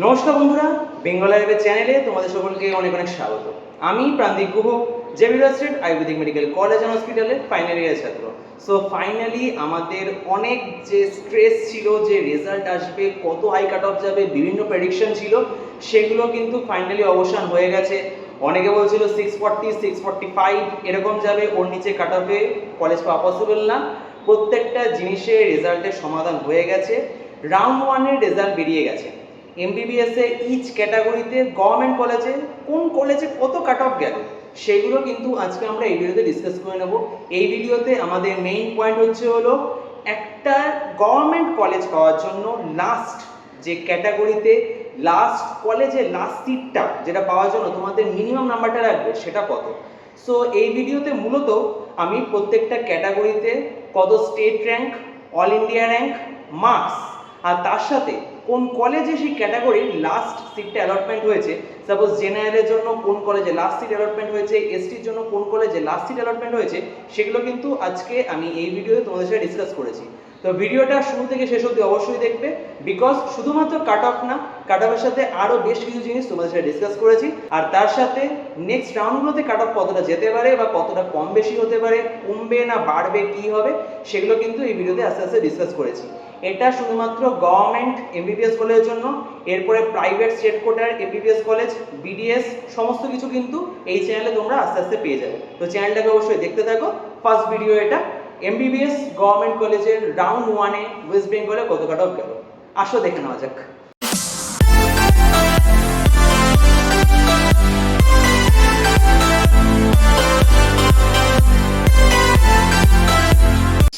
নমস্কার বন্ধুরা, বেঙ্গল লাইভের চ্যানেলে তোমাদের সকলকে অনেক অনেক স্বাগত। আমি Prantik Guha, Xavier state Ayurvedic medical college and হসপিটালের ফাইনাল ইয়ার ছাত্র। সো ফাইনালি আমাদের অনেক যে স্ট্রেস ছিল, যে রেজাল্ট আসবে, কত হাই কাট অফ যাবে, বিভিন্ন প্রেডিকশন ছিল, সেগুলো কিন্তু ফাইনালি অবসান হয়ে গেছে। অনেকে বলছিল 640 645 এরকম যাবে, ওর নিচে কাট অফে কলেজ পাওয়া পসিবল না। প্রত্যেকটা জিনিসের রেজাল্টের সমাধান হয়ে গেছে। রাউন্ড ওয়ানের রেজাল্ট বেরিয়ে গেছে। এমবিবিএস এ ইচ ক্যাটাগরিতে গভর্নমেন্ট কলেজে কোন কলেজে কত কাট অফ গেল সেগুলো কিন্তু আজকে আমরা এই ভিডিওতে ডিসকাস করে নেব। এই ভিডিওতে আমাদের মেইন পয়েন্ট হলো একটা গভর্নমেন্ট কলেজ পাওয়ার জন্য লাস্ট যে ক্যাটাগরিতে লাস্ট কলেজে লাস্ট সিটটা যেটা পাওয়ার জন্য তোমাদের মিনিমাম নাম্বারটা লাগবে সেটা কত। সো এই ভিডিওতে মূলত আমি প্রত্যেকটা ক্যাটাগরিতে কত state rank, all India rank, marks, আর তার সাথে কোন কলেজে সেই ক্যাটাগরির লাস্ট সিটটা অ্যালটমেন্ট হয়েছে। সাপোজ জেনারেলের জন্য কোন কলেজে লাস্ট সিট অ্যালটমেন্ট হয়েছে, এসটির জন্য কোন কলেজে লাস্ট সিট অ্যালটমেন্ট হয়েছে, সেগুলো কিন্তু আজকে আমি এই ভিডিওতে তোমাদের সাথে ডিসকাস করেছি। তো ভিডিওটা শুরু থেকে শেষ অবধি অবশ্যই দেখবে, বিকজ শুধুমাত্র কাট অফ না, কাট অফের সাথে আরও বেশ কিছু জিনিস তোমাদের সাথে ডিসকাস করেছি। আর তার সাথে নেক্সট রাউন্ডগুলোতে কাট অফ কতটা যেতে পারে বা কতটা কম বেশি হতে পারে, কমবে না বাড়বে, কী হবে, সেগুলো কিন্তু এই ভিডিওতে আস্তে আস্তে ডিসকাস করেছি। এটা শুধুমাত্র গভর্নমেন্ট এমবিবিএস কলেজের জন্য। এরপরে প্রাইভেট স্টেট কোটার এমবিবিএস কলেজ, বিডিএস, সমস্ত কিছু কিন্তু এই চ্যানেলে তোমরা আস্তে আস্তে পেয়ে যাবে। তো চ্যানেলটাকে অবশ্যই দেখতে থাকো। ফার্স্ট ভিডিও এটা, এমবিবিএস গভর্নমেন্ট কলেজের রাউন্ড ওয়ানে ওয়েস্ট বেঙ্গলে কত কাট অফ গেল, আসো দেখে নেওয়া যাক।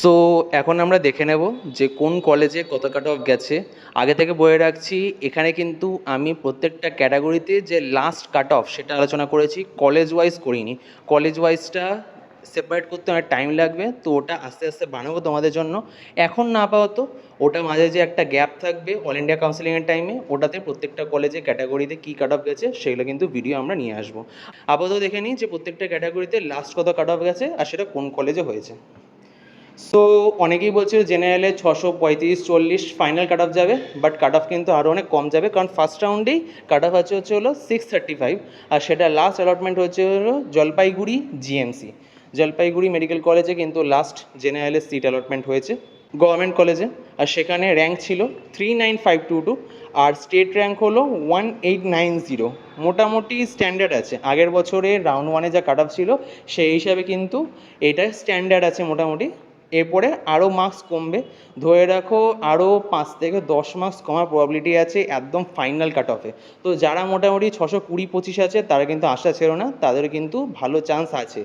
সো এখন আমরা দেখে নেব যে কোন কলেজে কত কাট অফ গেছে। আগে থেকে বলে রাখছি, এখানে কিন্তু আমি প্রত্যেকটা ক্যাটাগরিতে যে লাস্ট কাট অফ সেটা আলোচনা করেছি, কলেজ ওয়াইজ করিনি। কলেজ ওয়াইজটা সেপারেট করতে অনেক টাইম লাগবে, তো ওটা আস্তে আস্তে বানাবো তোমাদের জন্য। এখন না আপাতত ওটা মাঝে যে একটা গ্যাপ থাকবে অল ইন্ডিয়া কাউন্সিলিংয়ের টাইমে, ওটাতে প্রত্যেকটা কলেজে ক্যাটাগরিতে কী কাট অফ গেছে সেগুলো কিন্তু ভিডিও আমরা নিয়ে আসবো। আপাতত দেখে নিই যে প্রত্যেকটা ক্যাটাগরিতে লাস্ট কত কাট অফ গেছে আর সেটা কোন কলেজে হয়েছে। সো অনেকেই বলছিল জেনারেলে 635-40 ফাইনাল কাট অফ যাবে, বাট কাট অফ কিন্তু আরও অনেক কম যাবে, কারণ ফার্স্ট রাউন্ডেই কাট অফ হলো 635, আর সেটা লাস্ট অ্যালটমেন্ট হলো জলপাইগুড়ি জিএমসি। জলপাইগুড়ি মেডিকেল কলেজে কিন্তু লাস্ট জেনারেলের সিট অ্যালটমেন্ট হয়েছে গভর্নমেন্ট কলেজে, আর সেখানে র্যাঙ্ক ছিল 39522, আর স্টেট র্যাঙ্ক হলো 1890। মোটামুটি স্ট্যান্ডার্ড আছে, আগের বছরে রাউন্ড ওয়ানে যা কাট অফ ছিল সেই হিসাবে কিন্তু এটা স্ট্যান্ডার্ড আছে মোটামুটি। এরপরে আরও মার্কস কমবে, ধরে রাখো আরও 5 থেকে 10 মার্কস কমার প্রবাবিলিটি আছে একদম ফাইনাল কাট অফে। তো যারা মোটামুটি 620-25 আছে তারা কিন্তু আশা ছিল না, তাদের কিন্তু ভালো চান্স আছে।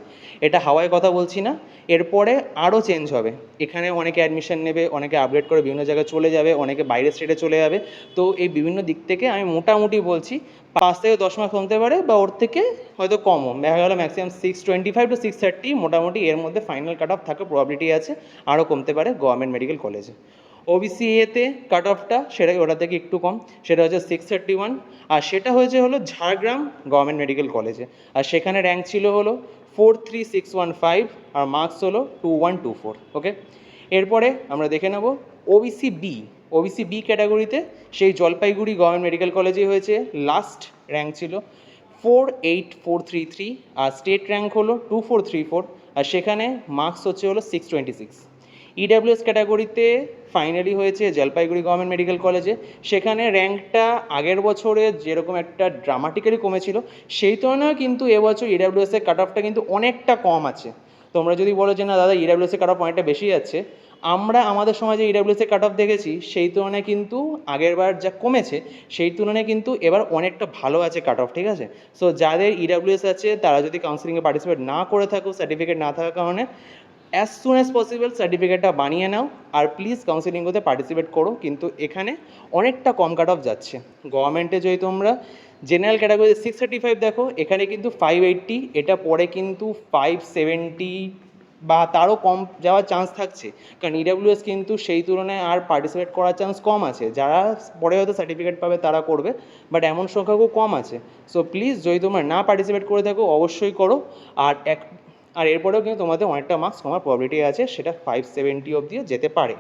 এটা হাওয়ায় কথা বলছি না, এরপরে আরও চেঞ্জ হবে। এখানে অনেকে অ্যাডমিশন নেবে, অনেকে আপগ্রেড করে বিভিন্ন জায়গায় চলে যাবে, অনেকে বাইরের স্টেটে চলে যাবে। তো এই বিভিন্ন দিক থেকে আমি মোটামুটি বলছি 5 থেকে 10 মার্কস কমতে পারে, বা ওর থেকে হয়তো কমও, দেখা গেলো ম্যাক্সিমাম 625 to 630, মোটামুটি এর মধ্যে ফাইনাল কাট অফ থাকার প্রবাবিলিটি আছে। আরও কমতে পারে গভর্নমেন্ট মেডিকেল কলেজে। ওবিসি এতে কাট অফটা সেটা ওটা থেকে একটু কম, সেটা হচ্ছে 631, আর সেটা হলো ঝাড়গ্রাম গভর্নমেন্ট মেডিকেল কলেজে, আর সেখানে র্যাঙ্ক ছিল 43615, আর মার্কস 2124। ওকে, এরপরে আমরা দেখে নেব ওবিসি বি ক্যাটাগরিতে সেই জলপাইগুড়ি গভর্নমেন্ট মেডিকেল কলেজেই হয়েছে। লাস্ট র্যাঙ্ক ছিল 48433, আর স্টেট র্যাঙ্ক 2434, আর সেখানে মার্কস হলো 626। ইডাব্লিউএস ক্যাটাগরিতে ফাইনালি হয়েছে জলপাইগুড়ি গভর্নমেন্ট মেডিকেল কলেজে, সেখানে র্যাঙ্কটা আগের বছরে যেরকম একটা ড্রামাটিক্যালি কমেছিল সেই তুলনায় কিন্তু এবছর ইডাব্লিউএসের কাট অফটা কিন্তু অনেকটা কম আছে। তোমরা যদি বলো যে না দাদা ইডাব্লিউএসের কাট অফ অনেকটা বেশি যাচ্ছে, আমরা আমাদের সমাজে ইডাব্লিউএসের কাট অফ দেখেছি সেই তুলনায় কিন্তু আগেরবার যা কমেছে সেই তুলনায় কিন্তু এবার অনেকটা ভালো আছে কাট অফ, ঠিক আছে। সো যাদের ইডাব্লিউএস আছে তারা যদি কাউন্সিলিংয়ে পার্টিসিপেট না করে থাকো সার্টিফিকেট না থাকার কারণে, অ্যাজ সুন অ্যাজ পসিবল সার্টিফিকেটটা বানিয়ে নাও, আর প্লিজ কাউন্সিলিংগুলোতে পার্টিসিপেট করো। কিন্তু এখানে অনেকটা কম কাট অফ যাচ্ছে। গভর্নমেন্টে যদি তোমরা জেনারেল ক্যাটাগরি 635 দেখো, এখানে কিন্তু 580, এটা পরে কিন্তু 570 বা তারও কম যাওয়ার চান্স থাকছে, কারণ ইডাব্লিউএস কিন্তু সেই তুলনায় আর পার্টিসিপেট করার চান্স কম আছে। যারা পরে হয়তো সার্টিফিকেট পাবে তারা করবে, বাট এমন সংখ্যা খুব কম আছে। সো প্লিজ যদি তোমরা না পার্টিসিপেট করে থাকো অবশ্যই করো। আর এরপরেও কিন্তু তোমাদের অনেকটা মার্কস কমার প্রবাবিলিটি আছে, সেটা 570 অবধিও যেতে পারে।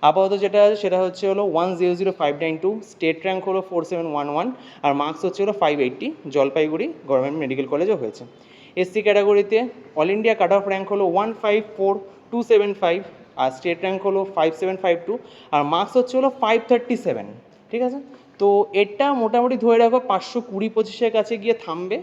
আপাতত যেটা আছে সেটা হচ্ছে হলো 100,592, স্টেট র্যাঙ্ক হলো 4711, আর মার্কস হচ্ছে হলো 580, জলপাইগুড়ি গভর্নমেন্ট মেডিকেল কলেজও হয়েছে। এসসি ক্যাটাগরিতে all India cut off rank হলো 154,275, আর স্টেট র্যাঙ্ক হলো 5752, আর মার্কস হচ্ছে হলো 537, ঠিক আছে। তো এটা মোটামুটি ধরে রাখো 520-25-এর কাছে গিয়ে থামবে,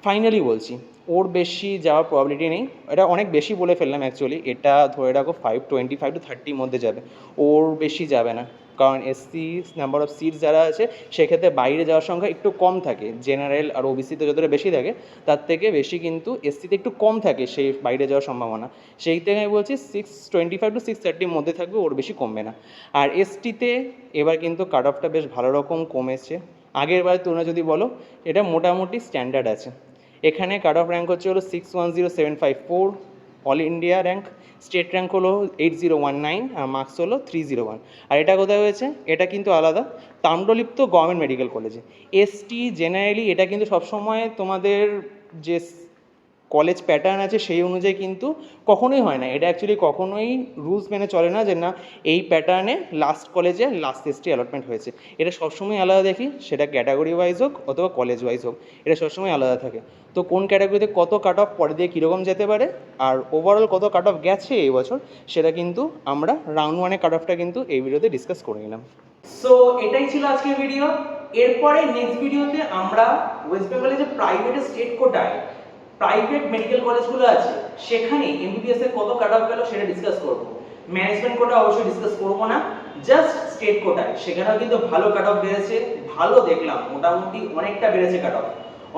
ফাইনালি বলছি। ওর বেশি যাওয়ার প্রবাবিলিটি নেই, এটা অনেক বেশি বলে ফেললাম অ্যাকচুয়ালি, এটা ধরে রাখো 525-30 মধ্যে যাবে, ওর বেশি যাবে না। কারণ এসসি নাম্বার অফ সিটস যারা আছে সেক্ষেত্রে বাইরে যাওয়ার সংখ্যা একটু কম থাকে, জেনারেল আর ওবিসিতে যতটা বেশি থাকে তার থেকে বেশি কিন্তু এসসিতে একটু কম থাকে সেই বাইরে যাওয়ার সম্ভাবনা। সেই থেকে আমি বলছি 625-630 মধ্যে থাকবে, ওর বেশি কমবে না। আর এসটিতে এবার কিন্তু কাট অফটা বেশ ভালো রকম কমেছে, আগের বার তুলনা যদি বলো এটা মোটামুটি স্ট্যান্ডার্ড আছে। এখানে কাট অফ র্যাঙ্ক হচ্ছে হলো 610754, all India rank, state rank হলো 8019, আর মার্কস হলো 301। আর এটা কোথায় হয়েছে, এটা কিন্তু আলাদা, তাম্রলিপ্ত গভর্নমেন্ট মেডিকেল কলেজে। এসটি জেনারেলি এটা কিন্তু সবসময় তোমাদের যে কলেজ প্যাটার্ন আছে সেই অনুযায়ী কিন্তু কখনোই হয় না, এটা অ্যাকচুয়ালি কখনোই রুলস মেনে চলে না যে না এই প্যাটার্নে লাস্ট কলেজে লাস্ট এসটি অ্যালটমেন্ট হয়েছে। এটা সবসময় আলাদা দেখি, সেটা ক্যাটাগরি ওয়াইজ হোক অথবা কলেজ ওয়াইজ হোক, এটা সবসময় আলাদা থাকে। তো কোন ক্যাটাগরিতে কত কাট অফ পরে দিয়ে কীরকম যেতে পারে আর ওভারঅল কত কাট অফ গেছে এই বছর, সেটা কিন্তু আমরা রাউন্ড ওয়ানে কাট অফটা কিন্তু এই ভিডিওতে ডিসকাস করে নিলাম। সো এটাই ছিল আজকের ভিডিও। এরপরে নেক্সট ভিডিওতে আমরা ওয়েস্ট বেঙ্গলে যে প্রাইভেট স্টেট কোটায় প্রাইভেট মেডিকেল কলেজগুলো আছে সেখানে এমবিবিএস এর কত কাট অফ গেল সেটা ডিসকাস করব। ম্যানেজমেন্ট কোটা অবশ্যই ডিসকাস করব না, জাস্ট স্টেট কোটায় সেখানেও কিন্তু ভালো কাট অফ বেড়েছে, ভালো দেখলাম, মোটামুটি অনেকটা বেড়েছে কাট অফ।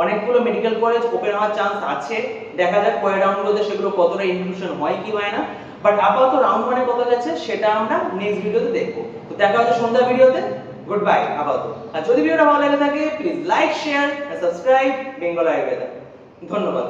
অনেকগুলো মেডিকেল কলেজ ওপেন হওয়ার চান্স আছে, দেখা যাক পরের রাউন্ডগুলোতে সেগুলো কতটা ইনক্লুশন হয় কি হয় না। বাট আপাতত রাউন্ড ওয়ানে কত গেছে সেটা আমরা নেক্সট ভিডিওতে দেখবো। তো দেখা হচ্ছে সন্ধ্যা ভিডিওতে। গুড বাই আপাতত। আর যদি ভিডিওটা ভালো লেগে থাকে প্লিজ লাইক, শেয়ার আর সাবস্ক্রাইব বেঙ্গল আয়ুর্বেদা। ধন্যবাদ।